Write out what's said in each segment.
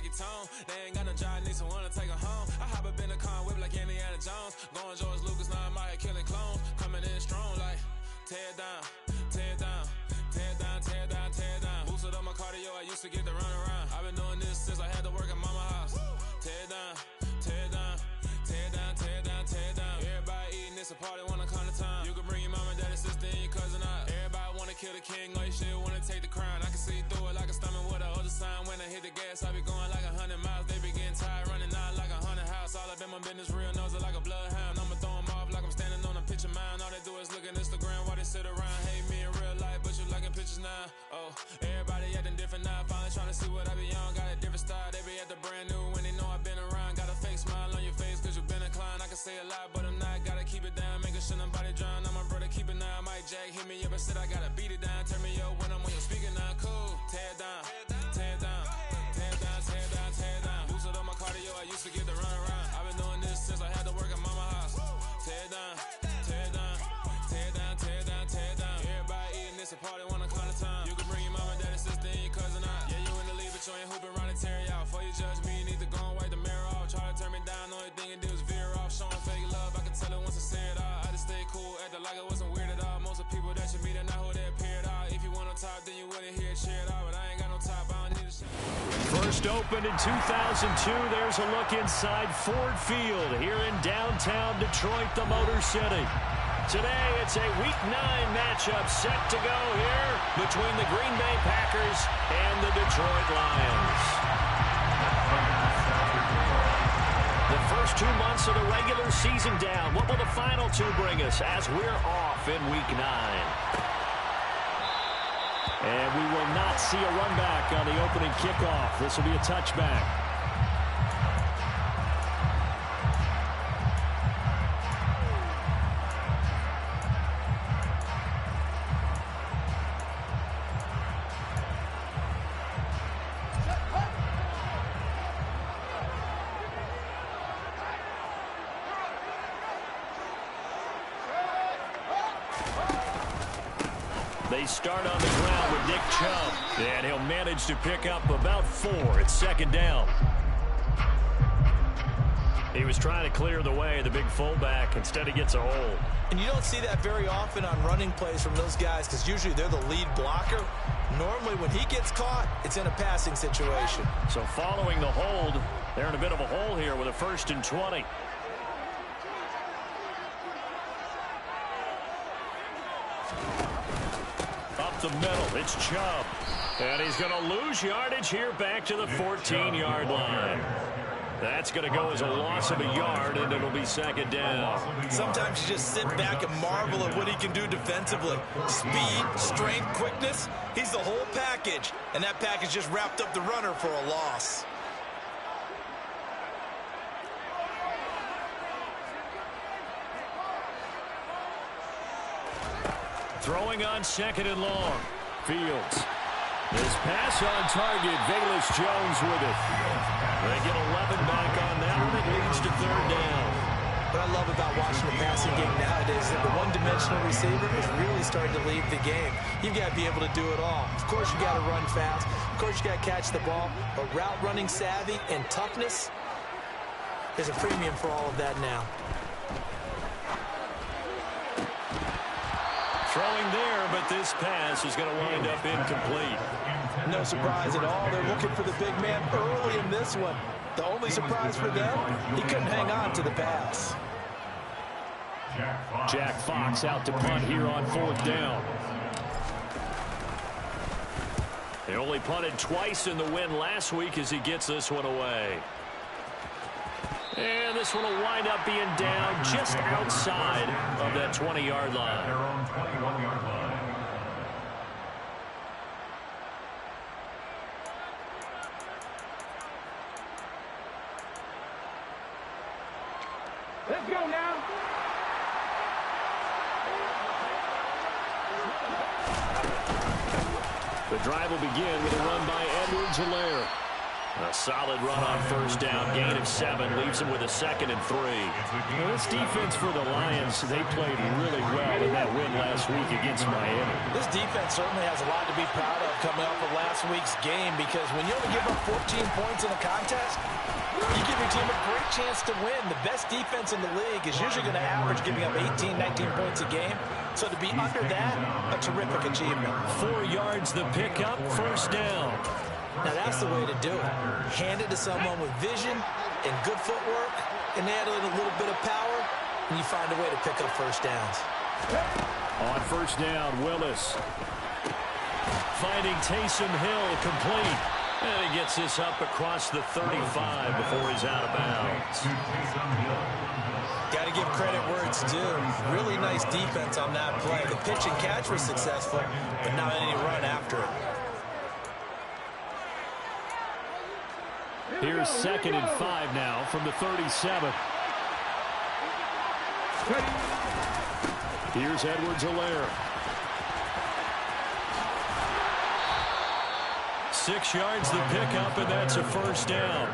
check your tone. They ain't got no job, need someone to take her home. I hop up in the car, whip like Indiana Jones. Going George Lucas, now I'm out here killing clones. Coming in strong like, tear it down, tear it down. Tear it down, tear it down, tear it down. Boosted up my cardio, I used to get to run around. I've been doing this since I had to work at mama house. Tear it down, tear it down, tear it down, tear it down, tear it down. Everybody eating, it's a party, wanna come to time. You can bring your mama, daddy, sister, and your cousin out. Everybody wanna kill the king, or you shit wanna take the crown. I can see through it like a stomach with a other sign. When I hit the gas, I be going like 100 miles. They be getting tired, running out like 100 house. All up in my business, real nose like a bloodhound. I'ma throw them off like I'm standing on a picture mound. All they do is look at Instagram while they sit around. Hate me in real life, but you liking pictures now. Oh, everybody acting different now. Finally trying to see what I be on. Got a different style, they be at the brand new when they know I've been around. Got a fake smile on your face cause you been inclined. I can say a lot, but I'm not. Gotta keep it down, making sure nobody drown. I'm my brother, keep it now. Mike Jack hit me up and said I gotta beat it down. Turn me up when I'm on your speaker now. Cool, tear it down, tear it down, tear it down, tear it down, tear it down. Boosted up my cardio, I used to get to run around. I've been doing this since I had to work at mama house. Tear it down, tear it down, tear it down, tear it down, tear it down. Everybody eating, it's a party, wanna come to time. You can bring your mama, daddy, sister, and your cousin out. Yeah, you in the lead, but you ain't hooping around and tear you out. Before you judge me, you need to go and wipe the mirror off. Try to turn me down, only thing you do is veer off. Showing fake love, I can tell it once I say it all. I just stay cool, acting like it wasn't weird at all. Most of the people that you meet are not who they appear at all. If you want on top, then you wouldn't hear it cheer it all. But I ain't got no top, I don't need a shit. First opened in 2002, there's a look inside Ford Field here in downtown Detroit, the Motor City. Today, it's a Week 9 matchup set to go here between the Green Bay Packers and the Detroit Lions. The first 2 months of the regular season down. What will the final two bring us as we're off in Week 9? And we will not see a run back on the opening kickoff. This will be a touchback. They start on the ground with Nick Chubb, and he'll manage to pick up about 4. It's second down. He was trying to clear the way, the big fullback. Instead, he gets a hold. And you don't see that very often on running plays from those guys because usually they're the lead blocker. Normally, when he gets caught, it's in a passing situation. So following the hold, they're in a bit of a hole here with a 1st and 20. Up the middle, it's Chubb. And he's going to lose yardage here back to the 14-yard line. That's going to go as a loss of a yard, and it'll be second down. Sometimes you just sit back and marvel at what he can do defensively. Speed, strength, quickness, he's the whole package. And that package just wrapped up the runner for a loss. Throwing on second and long. Fields. His pass on target. Velus Jones with it. They get 11 back on that one. It leads to third down. What I love about watching the passing game nowadays is that the one-dimensional receiver is really starting to lead the game. You've got to be able to do it all. Of course, you got to run fast. Of course, you got to catch the ball. But route running savvy and toughness is a premium for all of that now. Throwing there, but this pass is going to wind up incomplete. No surprise at all. They're looking for the big man early in this one. The only surprise for them, he couldn't hang on to the pass. Jack Fox out to punt here on 4th down. He only punted twice in the win last week as he gets this one away. And this one will wind up being down just outside of that 20-yard line. Their own 21-yard line. Let's go now. The drive will begin with a run by Edwards-Helaire. A solid run on first down, gain of 7, leaves him with a 2nd and 3. Well, this defense for the Lions, they played really well in that win last week against Miami. This defense certainly has a lot to be proud of coming off of last week's game, because when you only give up 14 points in a contest, you give your team a great chance to win. The best defense in the league is usually going to average giving up 18, 19 points a game. So to be under that, a terrific achievement. 4 yards the pickup, first down. Now that's the way to do it. Hand it to someone with vision and good footwork, and add in a little bit of power, and you find a way to pick up first downs. On first down, Willis. Finding Taysom Hill, complete. And he gets this up across the 35 before he's out of bounds. Got to give credit where it's due. Really nice defense on that play. The pitch and catch was successful, but not any run after it. Here's 2nd and 5 now from the 37. Here's Edwards-Helaire. 6 yards the pickup, and that's a first down.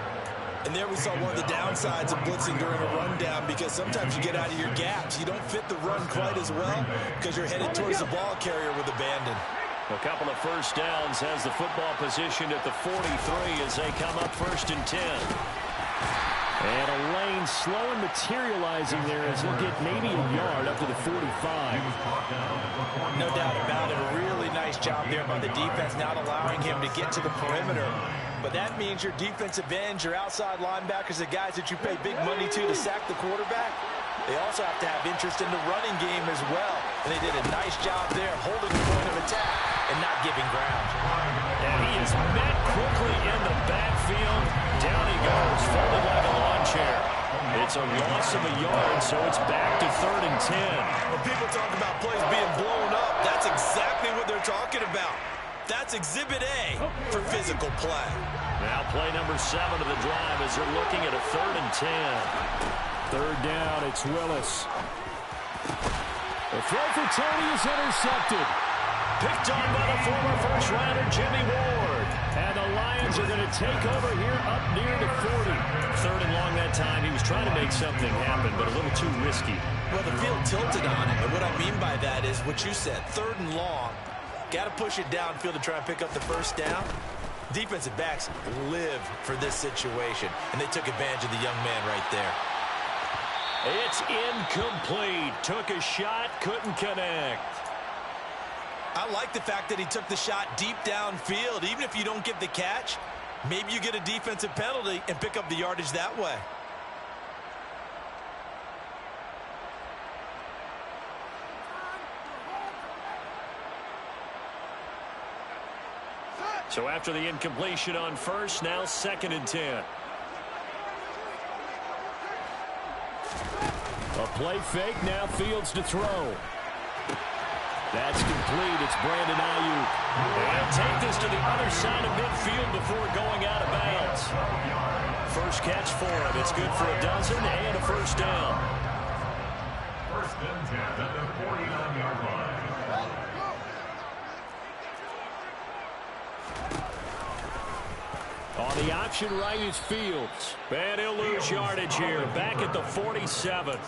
And there we saw one of the downsides of blitzing during a rundown, because sometimes you get out of your gaps. You don't fit the run quite as well because you're headed towards the ball carrier with abandon. A couple of first downs has the football positioned at the 43 as they come up 1st and 10. And a lane slow and materializing there as he'll get maybe a yard up to the 45. No doubt about it. A really nice job there by the defense, not allowing him to get to the perimeter. But that means your defensive ends, your outside linebackers, the guys that you pay big money to sack the quarterback, they also have to have interest in the running game as well. And they did a nice job there holding the point of attack and not giving ground. And he is met quickly in the backfield. Down he goes, folded like a lawn chair. It's a loss of a yard, so it's back to 3rd and 10. When people talk about plays being blown up, that's exactly what they're talking about. That's Exhibit A for physical play. Now play number 7 of the drive as they're looking at a 3rd and 10. 3rd down, it's Willis. The throw for Tony is intercepted. Picked on by the former first-rounder Jimmy Ward. And the Lions are going to take over here up near the 40. 3rd and long that time. He was trying to make something happen, but a little too risky. Well, the field tilted on him, and what I mean by that is what you said, 3rd and long. Got to push it downfield to try and pick up the first down. Defensive backs live for this situation, and they took advantage of the young man right there. It's incomplete. Took a shot, couldn't connect. I like the fact that he took the shot deep downfield. Even if you don't get the catch, maybe you get a defensive penalty and pick up the yardage that way. So after the incompletion on first, now 2nd and 10. A play fake, now Fields to throw. That's complete. It's Brandon Ayuk. They'll take this to the other side of midfield before going out of bounds. First catch for him. It's good for a dozen and a first down. 1st and 10 at the 49-yard line. On the option right is Fields. And he'll lose yardage here. Back at the 47.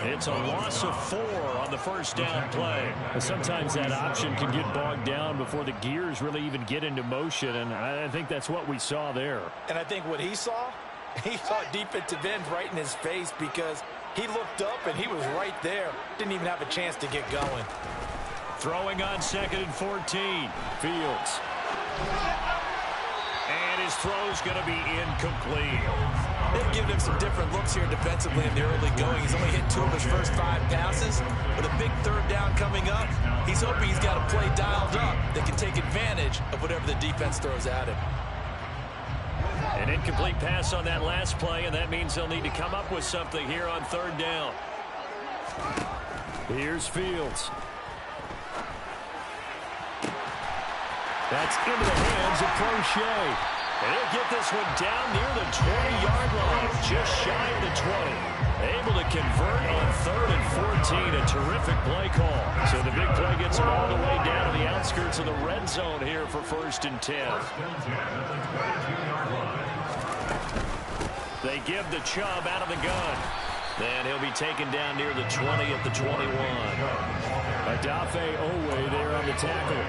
It's a loss of 4 on the first down play. Sometimes that option can get bogged down before the gears really even get into motion, and I think that's what we saw there. And I think what he saw defensive end right in his face, because he looked up and he was right there. Didn't even have a chance to get going. Throwing on 2nd and 14. Fields. And his throw's going to be incomplete. They've given him some different looks here defensively in the early going. He's only hit 2 of his first 5 passes. With a big 3rd down coming up, he's hoping he's got a play dialed up that can take advantage of whatever the defense throws at him. An incomplete pass on that last play, and that means they'll need to come up with something here on 3rd down. Here's Fields. That's into the hands of Prochet. And he'll get this one down near the 20-yard line, just shy of the 20. Able to convert on 3rd and 14, a terrific play call. So the big play gets them all the way down to the outskirts of the red zone here for 1st and 10. 1st and 10 at the 22-yard line. They give the Chubb out of the gun. And he'll be taken down near the 20 at the 21. Odafe Oweh there on the tackle.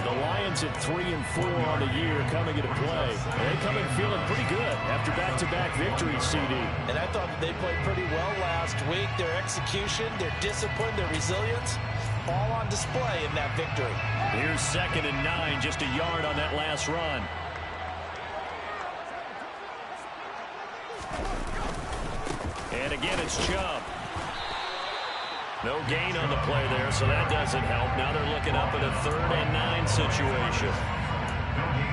The Lions at 3-4 on the year coming into play. They come in feeling pretty good after back-to-back victories, CD. And I thought that they played pretty well last week. Their execution, their discipline, their resilience, all on display in that victory. Here's 2nd and 9, just a yard on that last run. And again, it's Chubb. No gain on the play there, so that doesn't help. Now they're looking up at a 3rd and 9 situation.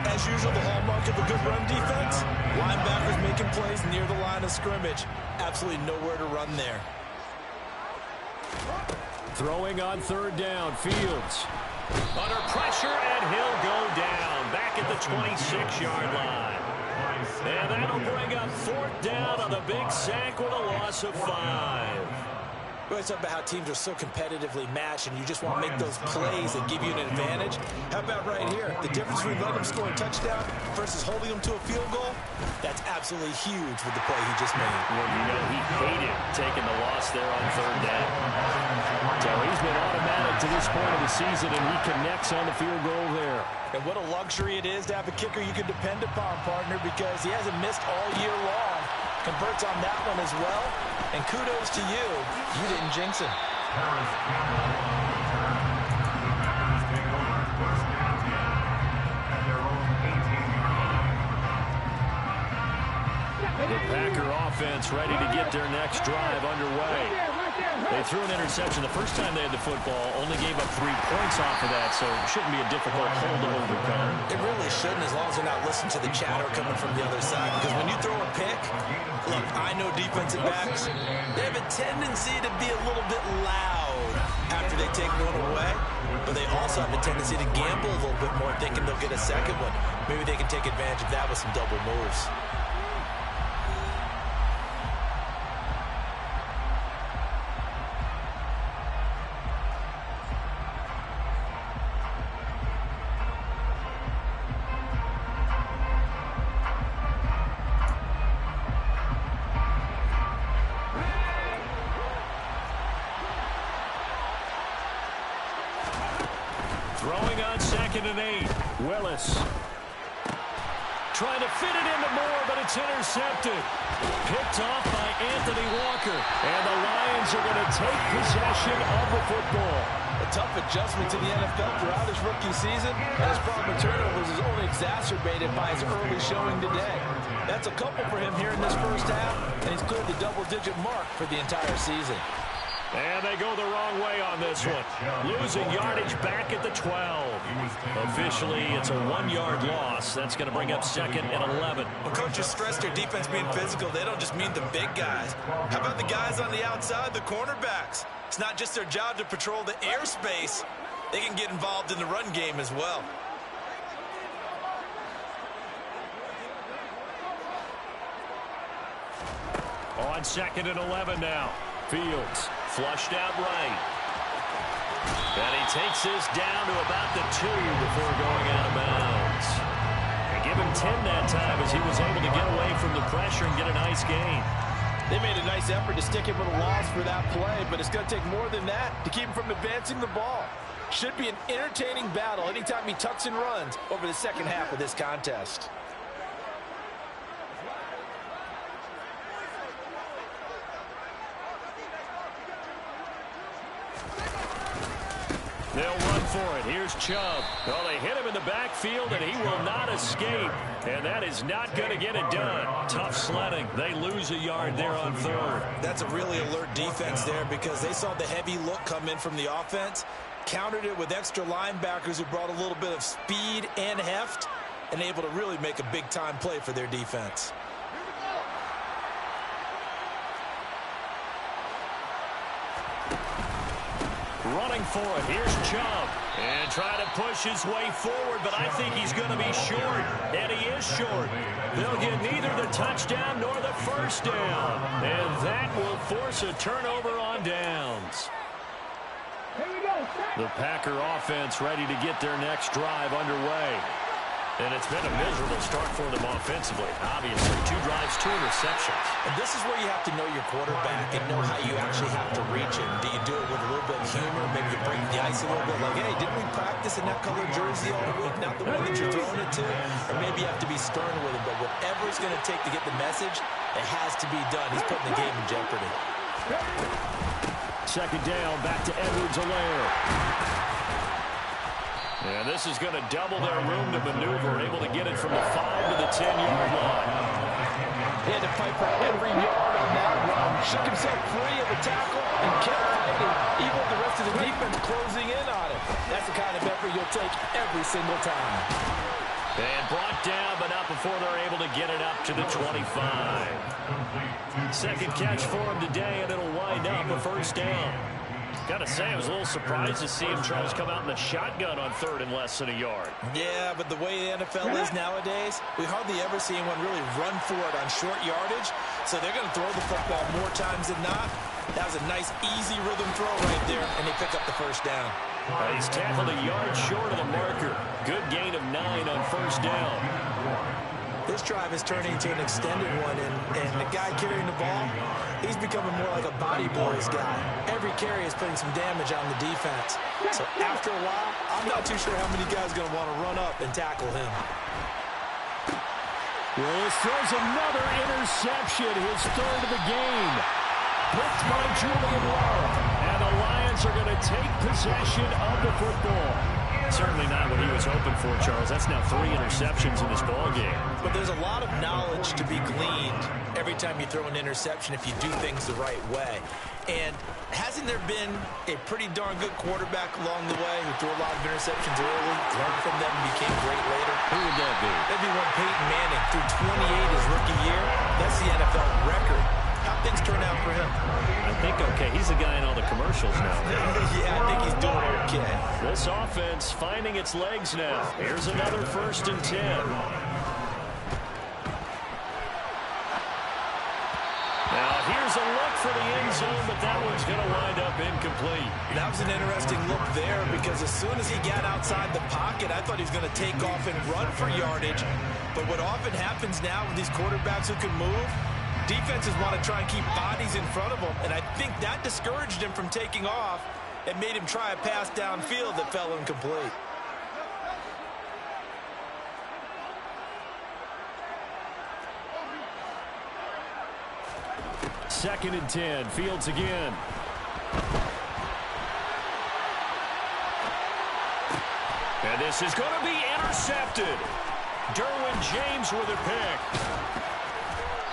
As usual, the hallmark of a good run defense, linebackers making plays near the line of scrimmage. Absolutely nowhere to run there. Throwing on 3rd down, Fields. Under pressure, and he'll go down. Back at the 26-yard line. And that'll bring up 4th down on the big sack with a loss of 5. We always talk about how teams are so competitively matched and you just want to make those plays that give you an advantage. How about right here? The difference between letting them score a touchdown versus holding them to a field goal, that's absolutely huge with the play he just made. Well, you know, he hated taking the loss there on 3rd down. So he's been automatic to this point of the season, and he connects on the field goal there. And what a luxury it is to have a kicker you can depend upon, partner, because he hasn't missed all year long. Converts on that one as well. And kudos to you. You didn't jinx him. The Packer offense ready to get their next drive underway. They threw an interception the first time they had the football, only gave up 3 points off of that, so it shouldn't be a difficult hole to overcome. It really shouldn't, as long as they're not listening to the chatter coming from the other side. Because when you throw a pick, look, I know defensive backs, they have a tendency to be a little bit loud after they take one away, but they also have a tendency to gamble a little bit more, thinking they'll get a second one. Maybe they can take advantage of that with some double moves. Throwing on 2nd and 8. Willis. Trying to fit it into Moore, but it's intercepted. Picked off by Anthony Walker. And the Lions are going to take possession of the football. A tough adjustment to the NFL throughout his rookie season, and his problem with turnovers is only exacerbated by his early showing today. That's a couple for him here in this first half, and he's cleared the double-digit mark for the entire season. And they go the wrong way on this one. Losing yardage back at the 12. Officially, it's a 1-yard loss. That's going to bring up 2nd and 11. When coaches stress their defense being physical, they don't just mean the big guys. How about the guys on the outside, the cornerbacks? It's not just their job to patrol the airspace. They can get involved in the run game as well. On 2nd and 11 now. Fields flushed out right. And he takes this down to about the 2 before going out of bounds. They give him 10 that time as he was able to get away from the pressure and get a nice gain. They made a nice effort to stick him with a loss for that play, but it's going to take more than that to keep him from advancing the ball. Should be an entertaining battle anytime he tucks and runs over the second half of this contest. They'll run for it. Here's Chubb. Well, they hit him in the backfield, and he will not escape. And that is not going to get it done. Tough sledding. They lose a yard there on 3rd. That's a really alert defense there because they saw the heavy look come in from the offense, countered it with extra linebackers who brought a little bit of speed and heft, and able to really make a big-time play for their defense. Running for it. Here's Chubb. And trying to push his way forward, but I think he's going to be short. And he is short. They'll get neither the touchdown nor the first down. And that will force a turnover on downs. The Packer offense ready to get their next drive underway. And it's been a miserable start for them offensively. Obviously, 2 drives, 2 interceptions. And this is where you have to know your quarterback and know how you actually have to reach him. Do you do it with a little bit of humor? Maybe you break the ice a little bit like, hey, didn't we practice in that colored jersey all week? Not the one that you're throwing it to? Or maybe you have to be stern with him. But whatever it's going to take to get the message, it has to be done. He's putting the game in jeopardy. Second down, back to Edwards-Helaire. And this is going to double their room to maneuver, able to get it from the 5 to the 10-yard line. He had to fight for every yard on that run. Shook himself free of the tackle and kept fighting, even with the rest of the defense closing in on him. That's the kind of effort you'll take every single time. And brought down, but not before they're able to get it up to the 25. Second catch for him today, and it'll wind up a first down. Got to say, I was a little surprised to see him try to come out in the shotgun on 3rd and less than a yard. Yeah, but the way the NFL is nowadays, we hardly ever see anyone really run for it on short yardage. So they're going to throw the football more times than not. That was a nice, easy rhythm throw right there, and they pick up the first down. He's tackled a yard short of the marker. Good gain of 9 on first down. This drive is turning into an extended one, and the guy carrying the ball, he's becoming more like a body boys guy. Every carry is putting some damage on the defense. So after a while, I'm not too sure how many guys are going to want to run up and tackle him. Willis throws another interception, his 3rd of the game. Picked by Julian Love. And the Lions are going to take possession of the football. Certainly not what he was hoping for, Charles. That's now 3 interceptions in this ballgame. But there's a lot of knowledge to be gleaned every time you throw an interception if you do things the right way. And hasn't there been a pretty darn good quarterback along the way who threw a lot of interceptions early, learned from them, and became great later? Who would that be? That'd be one Peyton Manning. Threw 28 his rookie year. That's the NFL record. How things turn out for him? I think okay. He's the guy in all the commercials now. Yeah, I think he's doing okay. This offense finding its legs now. Here's another 1st and 10. Now here's a look for the end zone, but that one's going to wind up incomplete. That was an interesting look there because as soon as he got outside the pocket, I thought he was going to take off and run for yardage. But what often happens now with these quarterbacks who can move, defenses want to try and keep bodies in front of them, and I think that discouraged him from taking off and made him try a pass downfield that fell incomplete. Second and 10. Fields again. And this is going to be intercepted. Derwin James with a pick.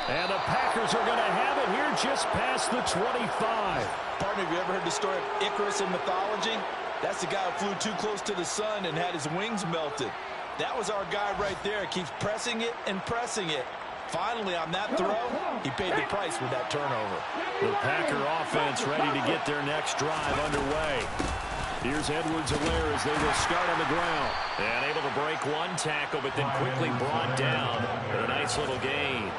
And the Packers are going to have it here just past the 25. Partner, have you ever heard the story of Icarus in mythology? That's the guy who flew too close to the sun and had his wings melted. That was our guy right there. Keeps pressing it and pressing it. Finally, on that throw, he paid the price with that turnover. The Packer offense ready to get their next drive underway. Here's Edwards-Helaire as they will start on the ground. And able to break one tackle, but then quickly brought down. A nice little gain.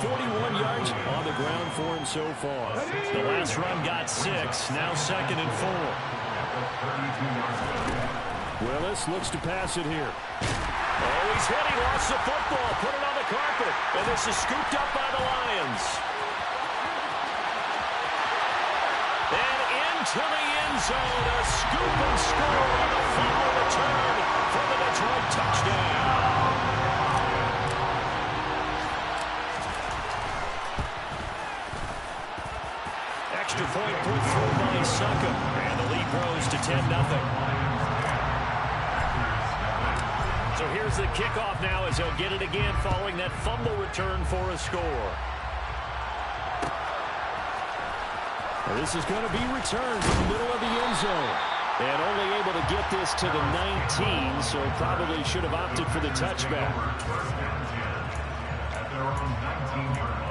41 yards on the ground for him so far. The last run got 6, now 2nd and 4. Willis looks to pass it here. Oh, he's hit. He lost the football. Put it on the carpet. And this is scooped up by the Lions. And into the end zone. A scoop and score on a fumble return for the Detroit touchdown. Extra point put through by Succop. And the lead grows to 10-0. So here's the kickoff now as he'll get it again following that fumble return for a score. Well, this is going to be returned from the middle of the end zone. And only able to get this to the 19, so probably should have opted for the touchback. At their own 19-yard line.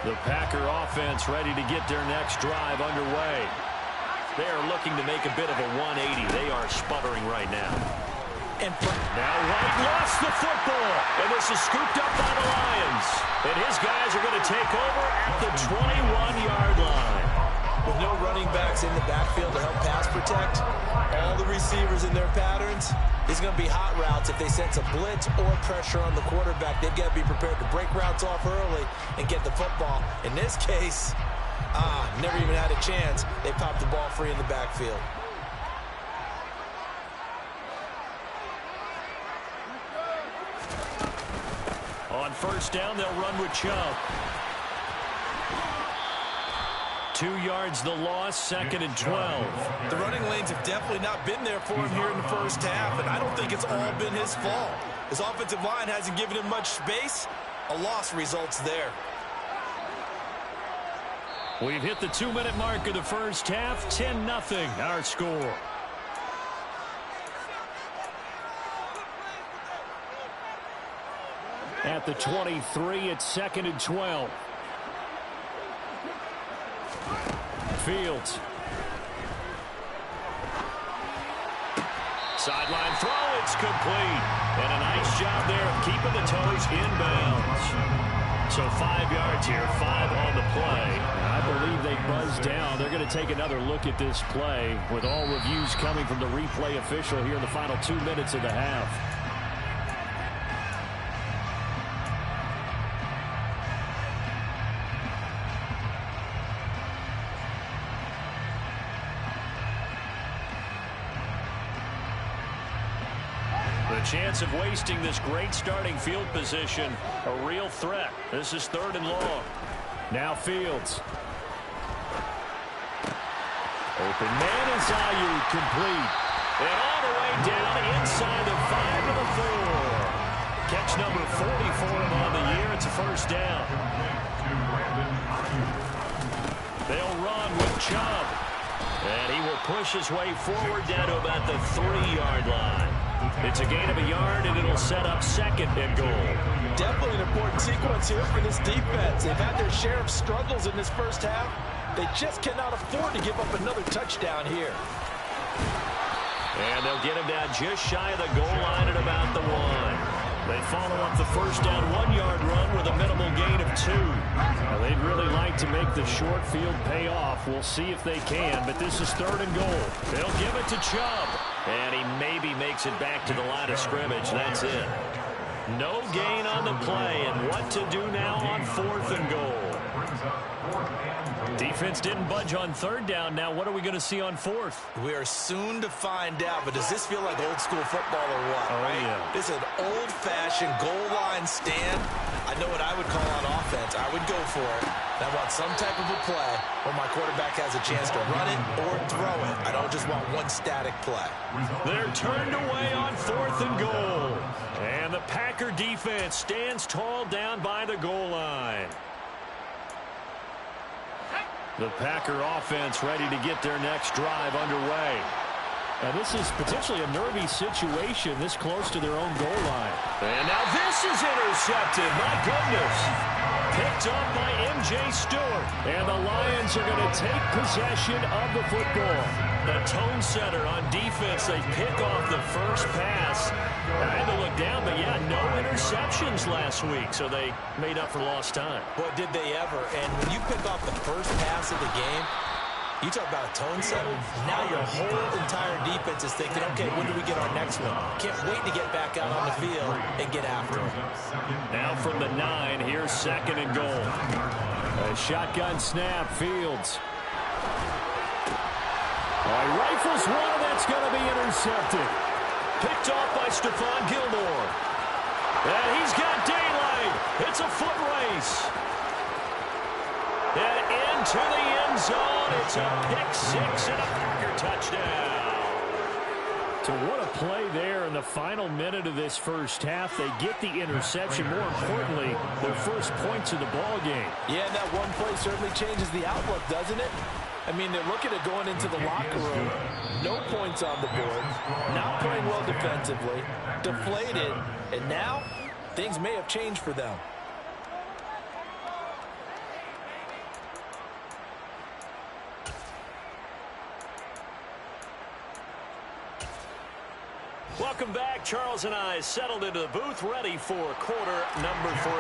The Packer offense ready to get their next drive underway. They are looking to make a bit of a 180. They are sputtering right now. And now White lost the football, and this is scooped up by the Lions. And his guys are going to take over at the 21-yard line. With no running backs in the backfield to help pass protect, all the receivers in their patterns, these are going to be hot routes. If they sense a blitz or pressure on the quarterback, they've got to be prepared to break routes off early and get the football. In this case, never even had a chance. They popped the ball free in the backfield. On first down, they'll run with Chubb. 2 yards the loss, 2nd and 12. The running lanes have definitely not been there for him here in the first half, and I don't think it's all been his fault. His offensive line hasn't given him much space. A loss results there. We've hit the 2-minute mark of the first half. 10-0 our score. At the 23, it's 2nd and 12. Fields. Sideline throw, it's complete. And a nice job there of keeping the toes inbounds. So 5 yards here, 5 on the play. I believe they buzzed down. They're going to take another look at this play with all reviews coming from the replay official here in the final 2 minutes of the half. Chance of wasting this great starting field position, a real threat. This is 3rd and long. Now Fields. Open man is Ayuk, complete. And all the way down inside the 5 to the 4. Catch number 40 for him on the year. It's a first down. They'll run with Chubb. And he will push his way forward down to about the 3-yard line. It's a gain of a yard, and it'll set up 2nd and goal. Definitely an important sequence here for this defense. They've had their share of struggles in this first half. They just cannot afford to give up another touchdown here. And they'll get him down just shy of the goal line at about the 1. They follow up the first down 1-yard run with a minimal gain of 2. Now, they'd really like to make the short field pay off. We'll see if they can, but this is 3rd and goal. They'll give it to Chubb. And he maybe makes it back to the line of scrimmage. That's it. No gain on the play. And what to do now on 4th and goal? Defense didn't budge on 3rd down. Now what are we going to see on 4th? We are soon to find out, but does this feel like old school football or what? Oh, right? yeah. This is an old-fashioned goal line stand. I know what I would call on offense. I would go for it. I want some type of a play where my quarterback has a chance to run it or throw it. I don't just want one static play. They're turned away on 4th and goal. And the Packer defense stands tall down by the goal line. The Packer offense ready to get their next drive underway. And this is potentially a nervy situation this close to their own goal line. And now this is intercepted. My goodness. Picked up by M.J. Stewart. And the Lions are going to take possession of the football. The tone setter on defense. They pick off the first pass. I had to look down, but yeah, no interceptions last week, so they made up for lost time. Boy, did they ever. And when you pick off the first pass of the game, you talk about a tone setter. Now your whole entire defense is thinking, okay, when do we get our next one? Can't wait to get back out on the field and get after it. Now from the 9, here's 2nd and goal. A shotgun snap, Fields. Rifles one, that's going to be intercepted. Picked off by Stephon Gilmore. And he's got daylight. It's a foot race. And into the end zone. It's a pick-6 and a Packer touchdown. So what a play there in the final minute of this first half. They get the interception. More importantly, their first points of the ball game. Yeah, that one play certainly changes the outlook, doesn't it? I mean, they're looking at going into the locker room. No points on the board. Not playing well defensively. Deflated. And now, things may have changed for them. Welcome back. Charles and I settled into the booth, ready for quarter number 3.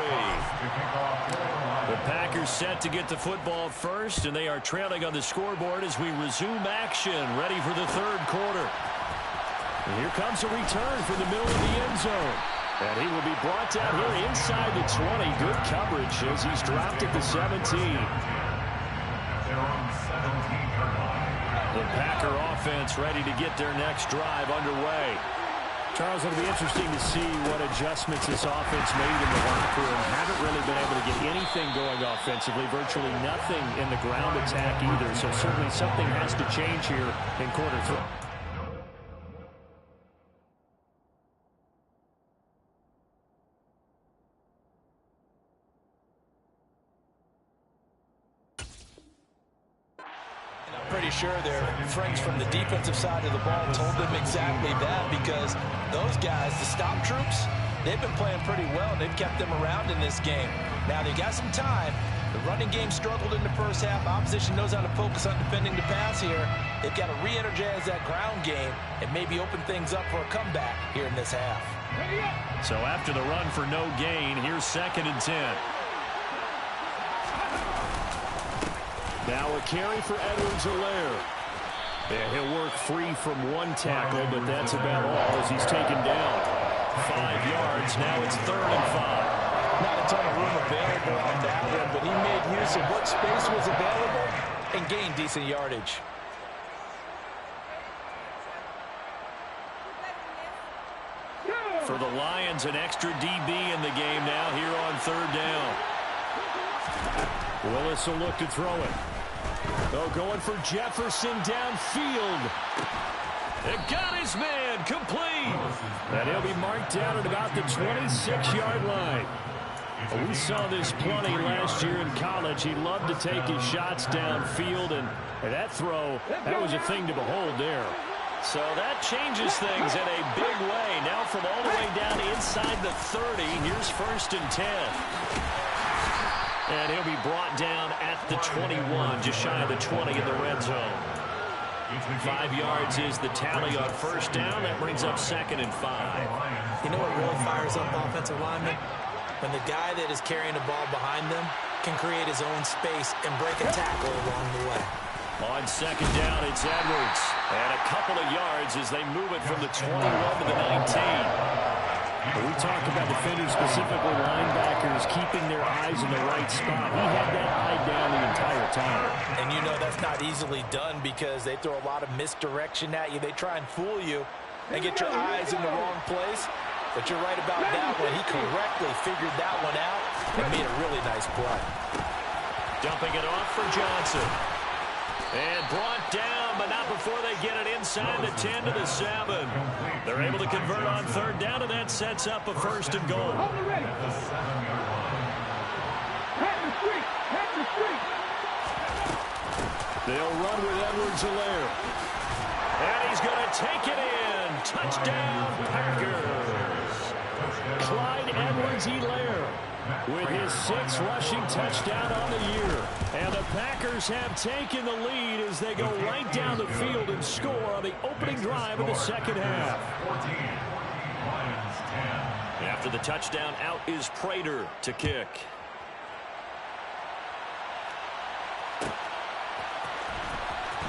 The Packers set to get the football first, and they are trailing on the scoreboard as we resume action, ready for the third quarter. And here comes a return from the middle of the end zone. And he will be brought down here inside the 20. Good coverage as he's dropped at the 17. The Packer offense ready to get their next drive underway. Charles, it'll be interesting to see what adjustments this offense made in the locker room. Haven't really been able to get anything going offensively, virtually nothing in the ground attack either. So certainly something has to change here in quarter 3. Pretty sure their friends from the defensive side of the ball told them exactly that, because those guys, the stop troops, they've been playing pretty well, and they've kept them around in this game. Now, they got some time. The running game struggled in the first half. Opposition knows how to focus on defending the pass here. They've got to re-energize that ground game and maybe open things up for a comeback here in this half. So after the run for no gain, here's 2nd and 10. Now a carry for Edwards-Helaire. Yeah, he'll work free from one tackle, but that's about all as he's taken down. 5 yards. Now it's 3rd and 5. Not a ton of room available on that one, but he made use of what space was available and gained decent yardage. For the Lions, an extra DB in the game now here on 3rd down. Willis will look to throw it. Oh, going for Jefferson downfield. It got his man complete. And he'll be marked down at about the 26-yard line. We saw this plenty last year in college. He loved to take his shots downfield, and that throw, that was a thing to behold there. So that changes things in a big way. Now from all the way down inside the 30, here's 1st and 10. And he'll be brought down at the 21, just shy of the 20 in the red zone. 5 yards is the tally on 1st down. That brings up 2nd and 5. You know what really fires up offensive linemen? When the guy that is carrying the ball behind them can create his own space and break a tackle along the way. On 2nd down, it's Edwards. And a couple of yards as they move it from the 21 to the 19. We talked about defenders, specifically linebackers, keeping their eyes in the right spot. He had that eye down the entire time. And you know that's not easily done because they throw a lot of misdirection at you. They try and fool you and get your eyes in the wrong place. But you're right about that one. He correctly figured that one out and made a really nice play. Dumping it off for Johnson. And brought down, but not before they get it inside the 10 to the 7. They're able to convert on 3rd down, and that sets up a 1st and goal. They'll run with Edwards-Helaire. And he's going to take it in. Touchdown, Packers. Clyde Edwards-Helaire with his 6th rushing touchdown on the year. And the Packers have taken the lead as they go right down the field and score on the opening drive of the 2nd half. After the touchdown, out is Prater to kick.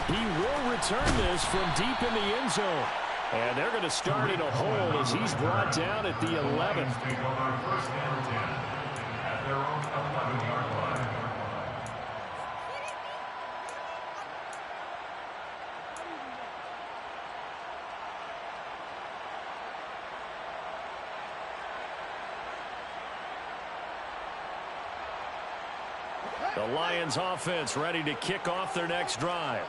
He will return this from deep in the end zone. And they're going to start in a hole as he's brought down at the 11th. Their own 11-yard line. The Lions offense ready to kick off their next drive.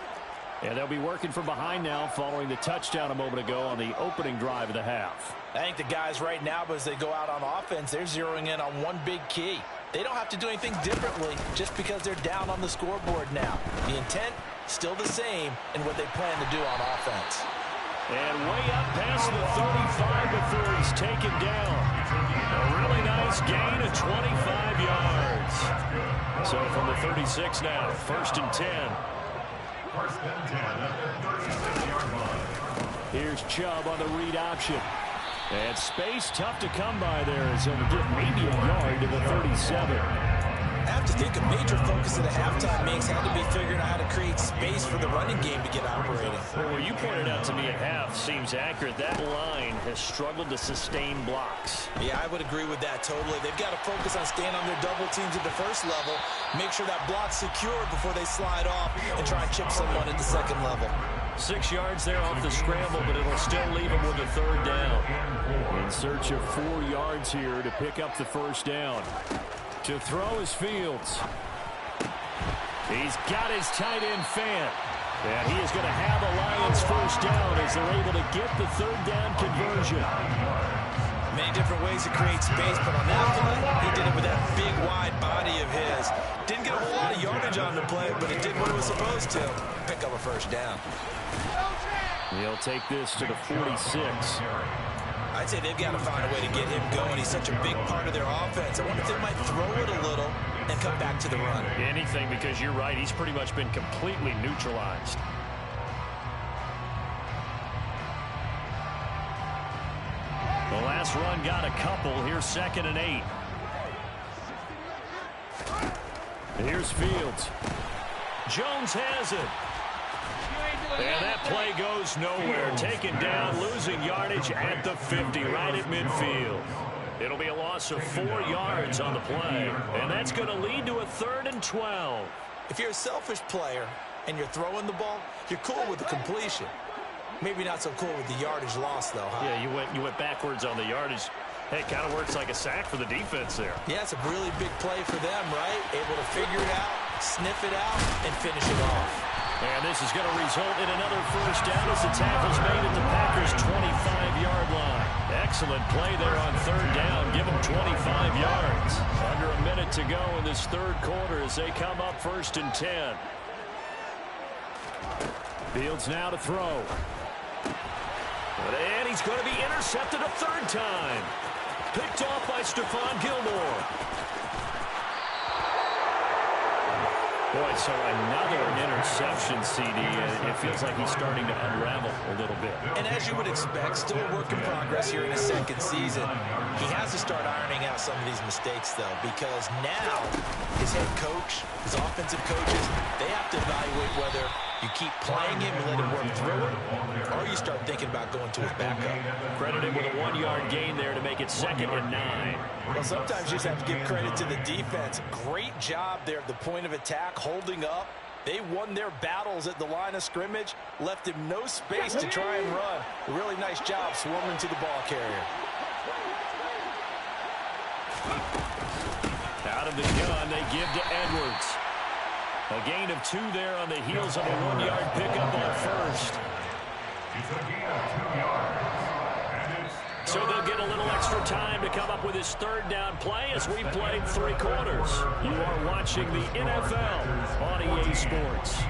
And they'll be working from behind now following the touchdown a moment ago on the opening drive of the half. I think the guys right now, as they go out on offense, they're zeroing in on one big key. They don't have to do anything differently just because they're down on the scoreboard now. The intent, still the same in what they plan to do on offense. And way up past the 35 before he's taken down. A really nice gain of 25 yards. So from the 36 now, 1st and 10. 1st and 10 at the 36-yard line. Here's Chubb on the read option. And space tough to come by there as he'll get maybe a yard to the 37. I have to think a major focus of the halftime mix had to be figuring out how to create space for the running game to get operating. Well, what you pointed out to me at half seems accurate. That line has struggled to sustain blocks. Yeah, I would agree with that totally. They've got to focus on staying on their double teams at the first level, make sure that block's secure before they slide off and try and chip someone at the second level. 6 yards there off the scramble, but it'll still leave him with a third down. In search of 4 yards here to pick up the first down. To throw is Fields. He's got his tight end Fant. And he is going to have a Lions first down as they're able to get the third down conversion. Many different ways to create space, but on that play, he did it with that big, wide body of his. Didn't get a whole lot of yardage on the play, but it did what it was supposed to. Pick up a first down. He'll take this to the 46. I'd say they've got to find a way to get him going. He's such a big part of their offense. I wonder if they might throw it a little and come back to the run. Anything, because you're right. He's pretty much been completely neutralized. The last run got a couple. Here's 2nd and 8. Here's Fields. Jones has it. And that play goes nowhere. Taken down, losing yardage at the 50, right at midfield. It'll be a loss of 4 yards on the play. And that's going to lead to a 3rd and 12. If you're a selfish player and you're throwing the ball, you're cool with the completion. Maybe not so cool with the yardage loss, though, huh? Yeah, you went backwards on the yardage. Hey, it kind of works like a sack for the defense there. Yeah, it's a really big play for them, right? Able to figure it out, sniff it out, and finish it off. And this is going to result in another first down as the tackle's made at the Packers' 25-yard line. Excellent play there on 3rd down. Give them 25 yards. Under a minute to go in this 3rd quarter as they come up 1st and 10. Fields now to throw. And he's going to be intercepted a 3rd time. Picked off by Stephon Gilmore. Boy, so another interception, CD. It feels like he's starting to unravel a little bit. And as you would expect, still a work in progress here in his 2nd season. He has to start ironing out some of these mistakes, though, because now his head coach, his offensive coaches, they have to evaluate whether you keep playing him and let him work through it, or you start thinking about going to his backup. Credited with a 1-yard gain there to make it 2nd and 9. Well, sometimes you just have to give credit to the defense. Great job there at the point of attack, holding up. They won their battles at the line of scrimmage, left him no space to try and run. A really nice job swarming to the ball carrier. Out of the gun, they give to Edwards. A gain of 2 there on the heels of a 1-yard pickup on 1st. It's a gain of 2 yards. So they'll get a little extra time to come up with his 3rd down play as we played 3 quarters. You are watching the NFL on EA Sports.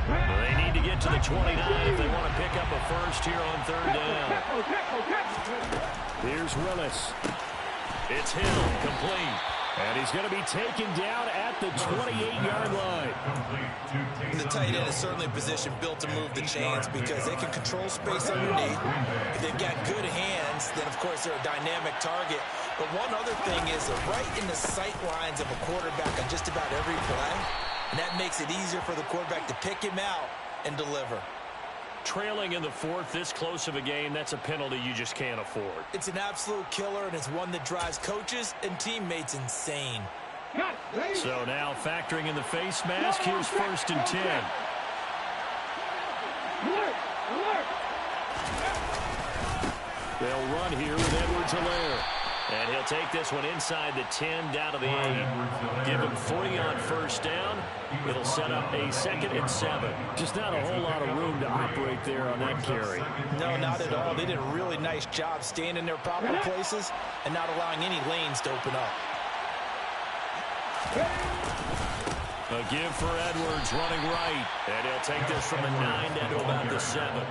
They need to get to the 29 if they want to pick up a first here on 3rd down. Here's Willis. It's Hill, complete. And he's going to be taken down at the 28-yard line. And the tight end is certainly a position built to move the chains because they can control space underneath. If they've got good hands, then, of course, they're a dynamic target. But one other thing is they're right in the sight lines of a quarterback on just about every play. And that makes it easier for the quarterback to pick him out and deliver. Trailing in the 4th, this close of a game, that's a penalty you just can't afford. It's an absolute killer, and it's one that drives coaches and teammates insane. So now factoring in the face mask, here's 1st and 10. They'll run here with Edwards-Helaire. And he'll take this one inside the 10, down to the 8. Give him 40 on 1st down. It'll set up a 2nd and 7. Just not a whole lot of room to operate there on that carry. No, not at all. They did a really nice job staying in their proper places and not allowing any lanes to open up. A give for Edwards running right. And he'll take this from the 9 down to about the 7.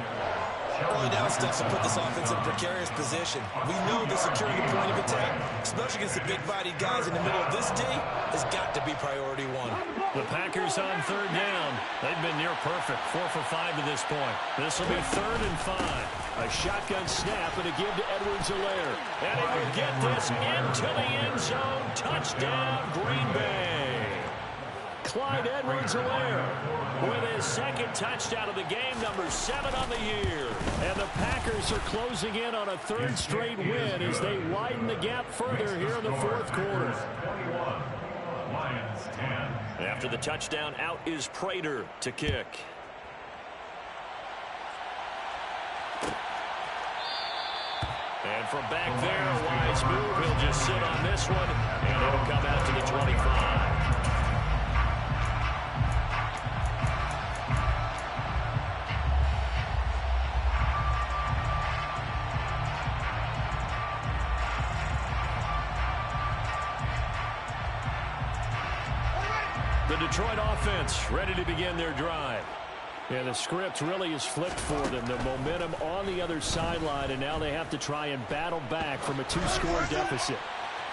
Early down stuff to put this offense in a precarious position. We know the securing the point of attack, especially against the big-bodied guys in the middle of this D, has got to be priority one. The Packers on third down. They've been near perfect, 4 for 5 to this point. This will be 3rd and 5. A shotgun snap and a give to Edwards-Helaire. And he will get this into the end zone. Touchdown, Green Bay. Clyde Edwards-Helaire with his second touchdown of the game, number 7 on the year. And the Packers are closing in on a 3rd straight win as they widen the gap further here in the 4th quarter. 21, Lions 10. After the touchdown, out is Prater to kick. And from back there, wise move. He'll just sit on this one, and it'll come out to the 25. The Detroit offense ready to begin their drive. And the script really is flipped for them. The momentum on the other sideline, and now they have to try and battle back from a 2-score deficit.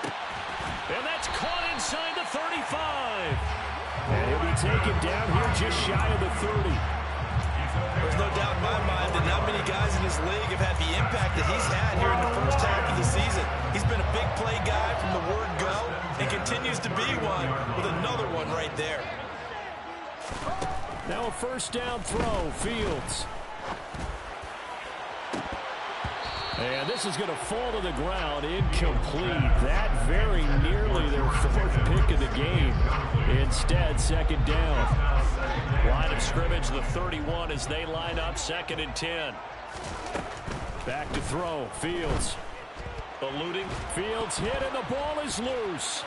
And that's caught inside the 35. And he'll be taken down here just shy of the 30. There's no doubt in my mind that not many guys in this league have had the impact that he's had here in the first half of the season. He's been a big play guy from the word go and continues to be one with another one right there. Now a first down throw, Fields. And this is going to fall to the ground, incomplete. That very nearly their 4th pick of the game. Instead, 2nd down. Line of scrimmage, the 31 as they line up, 2nd and 10. Back to throw, Fields. Eluding, Fields hit, and the ball is loose.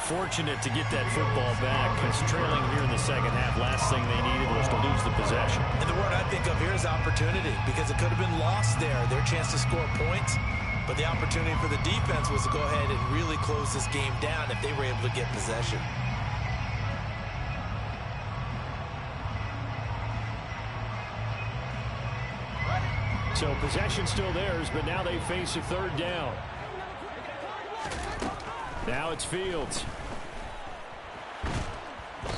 Fortunate to get that football back, because trailing here in the second half, last thing they needed was to lose the possession. And the word I think of here is opportunity, because it could have been lost there, their chance to score points. But the opportunity for the defense was to go ahead and really close this game down if they were able to get possession. So possession still theirs, but now they face a 3rd down. Now it's Fields.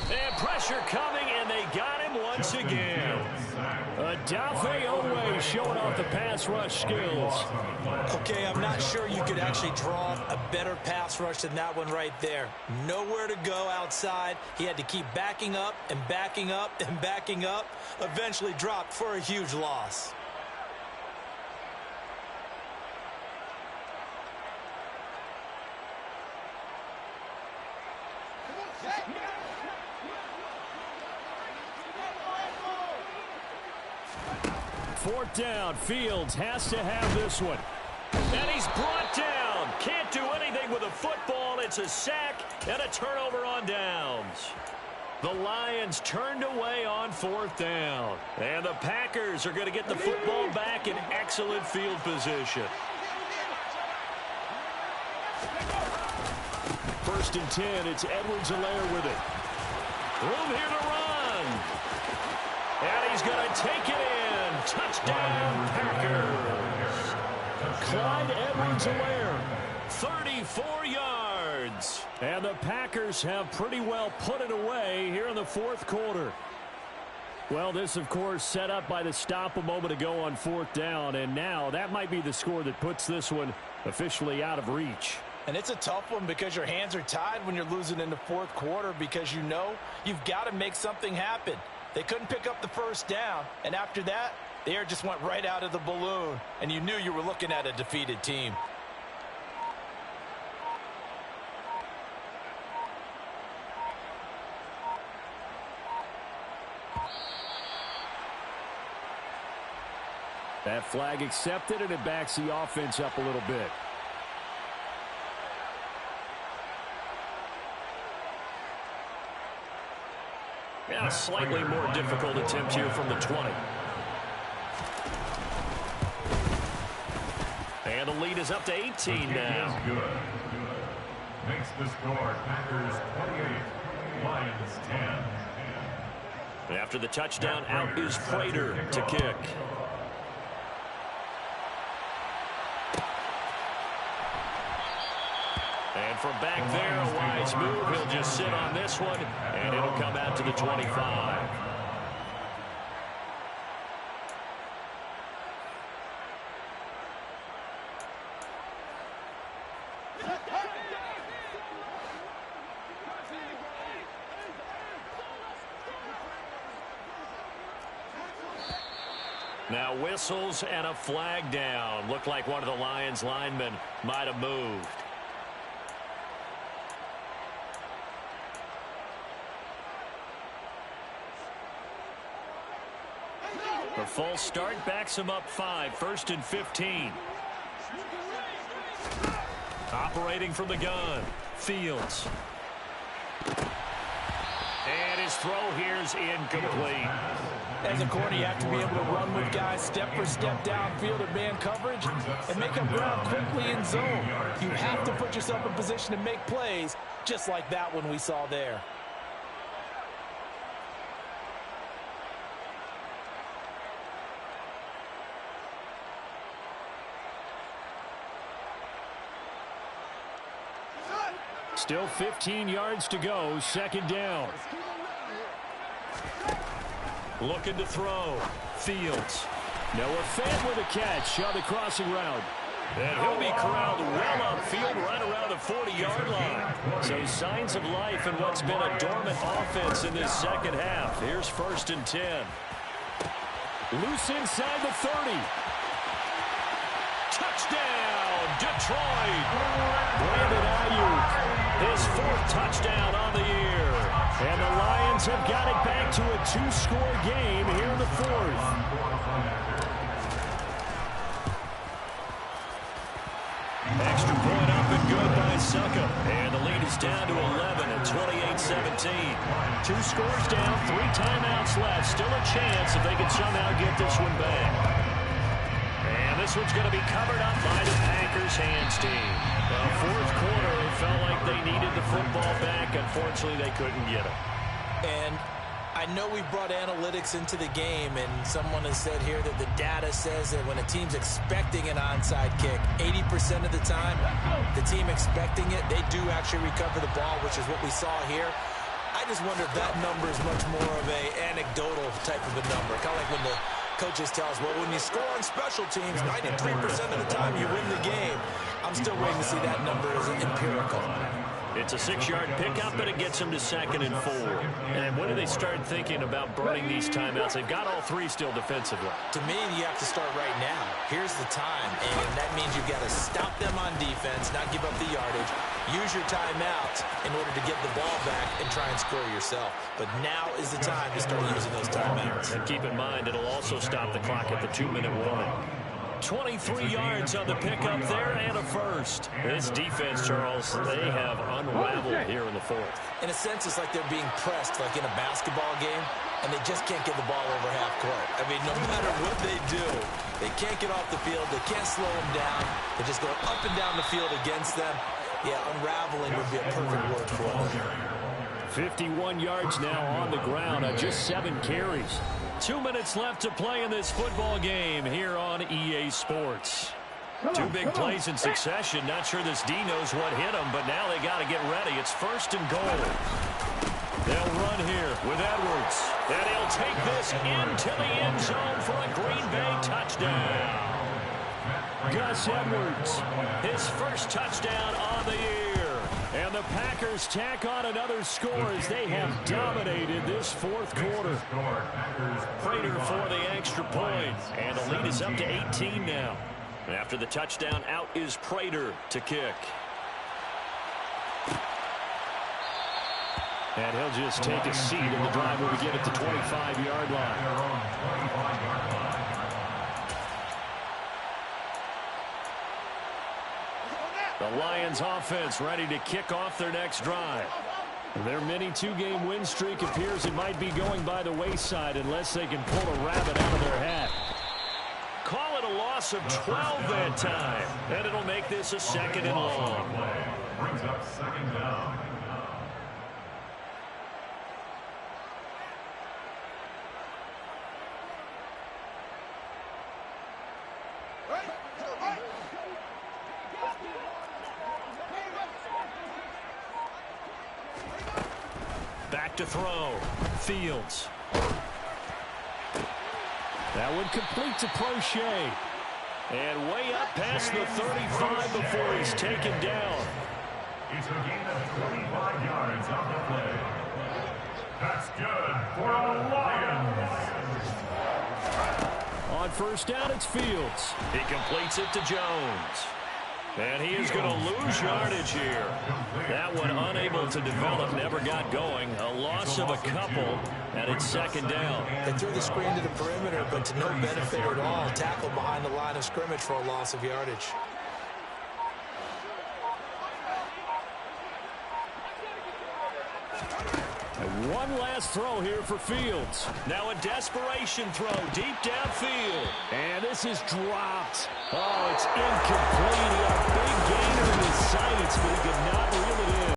And pressure coming, and they got him once again. Odafe Oweh showing off the pass rush skills. Okay, I'm not sure you could actually draw a better pass rush than that one right there. Nowhere to go outside. He had to keep backing up and backing up and backing up. Eventually dropped for a huge loss. Fourth down, Fields has to have this one. And he's brought down. Can't do anything with a football. It's a sack and a turnover on downs. The Lions turned away on 4th down. And the Packers are going to get the football back in excellent field position. 1st and 10, it's Edwards-Helaire with it. Room here to run. And he's going to take it in. Touchdown, Packers. Clyde Edwards-Helaire, 34 yards. And the Packers have pretty well put it away here in the 4th quarter. Well, this, of course, set up by the stop a moment ago on 4th down. And now that might be the score that puts this one officially out of reach. And it's a tough one because your hands are tied when you're losing in the 4th quarter because you know you've got to make something happen. They couldn't pick up the first down, and after that, the air just went right out of the balloon, and you knew you were looking at a defeated team. That flag accepted, and it backs the offense up a little bit. Yeah, a slightly more difficult attempt here from the 20. And the lead is up to 18 now. Good. Makes the score Packers 28, Lions 10. After the touchdown, out is Prater to kick. And from back there, a wise move. He'll just sit on this one, and it'll come out to the 25. Now whistles and a flag down. Looked like one of the Lions linemen might have moved. The false start backs him up 5, 1st and 15. Operating from the gun, Fields. And his throw here's incomplete. As a corner, you have to be able to run with guys step for step downfield in man coverage and make up ground quickly in zone. You have to put yourself in position to make plays, just like that one we saw there. Still 15 yards to go, 2nd down. Looking to throw. Fields. Noah Fant with a catch on the crossing route. And he'll be corralled well upfield right around the 40-yard line. So signs of life in what's been a dormant offense in this second half. Here's 1st and 10. Loose inside the 30. Touchdown, Detroit. Brandon Ayuk. His 4th touchdown on the year. And the Lions have got it back to a 2-score game here in the 4th. Extra point up and good by Succa. And the lead is down to 11 at 28-17. 2 scores down, 3 timeouts left. Still a chance if they can somehow get this one back. And this one's going to be covered up by the Packers hands team. The 4th quarter, it felt like they needed the football back. Unfortunately, they couldn't get it. And I know we brought analytics into the game, and someone has said here that the data says that when a team's expecting an onside kick, 80% of the time, the team expecting it, they do actually recover the ball, which is what we saw here. I just wonder if that number is much more of a anecdotal type of a number. Kind of like when the coaches tell us, well, when you score on special teams, 93% of the time you win the game. I'm still waiting to see that number as empirical. It's a 6-yard pickup, but it gets them to 2nd and 4. And when do they start thinking about burning these timeouts? They've got all 3 still defensively. To me, you have to start right now. Here's the time, and that means you've got to stop them on defense, not give up the yardage. Use your timeouts in order to get the ball back and try and score yourself. But now is the time to start using those timeouts. And keep in mind, it'll also stop the clock at the 2-minute warning. 23 yards on the pickup there and a 1st. This defense, Charles, they have unraveled here in the 4th. In a sense, it's like they're being pressed like in a basketball game, and they just can't get the ball over half court. I mean, no matter what they do, they can't get off the field. They can't slow them down. They're just going up and down the field against them. Yeah, unraveling would be a perfect word for them. 51 yards now on the ground on just 7 carries. 2 minutes left to play in this football game here on EA Sports. 2 big plays in succession. Not sure this D knows what hit him, but now they got to get ready. It's 1st and goal. They'll run here with Edwards. And he'll take this into the end zone for a Green Bay touchdown. Gus Edwards, his 1st touchdown on the year. And the Packers tack on another score as they have dominated this 4th quarter. Prater for the extra point. And the lead is up to 18 now. After the touchdown, out is Prater to kick. And he'll just take a seat in the drive when we get at the 25-yard line. The Lions offense ready to kick off their next drive. Their mini 2-game win streak appears it might be going by the wayside unless they can pull a rabbit out of their hat. Call it a loss of 12 that time. And it'll make this a 2nd and long. Brings up 2nd down. Back to throw. Fields. That one complete to Prochet. And way up past the 35 before he's taken down. It's a gain of 25 yards on the play. That's good for the Lions. On first down, it's Fields. He completes it to Jones. And he is going to lose yardage here. That one unable to develop, never got going. A loss of a couple, and it's second down. They threw the screen to the perimeter, but to no benefit at all. Tackled behind the line of scrimmage for a loss of yardage. And one last throw here for Fields. Now a desperation throw deep downfield. And this is dropped. Oh, it's incomplete. He had a big gainer in his sights, but he could not reel it in.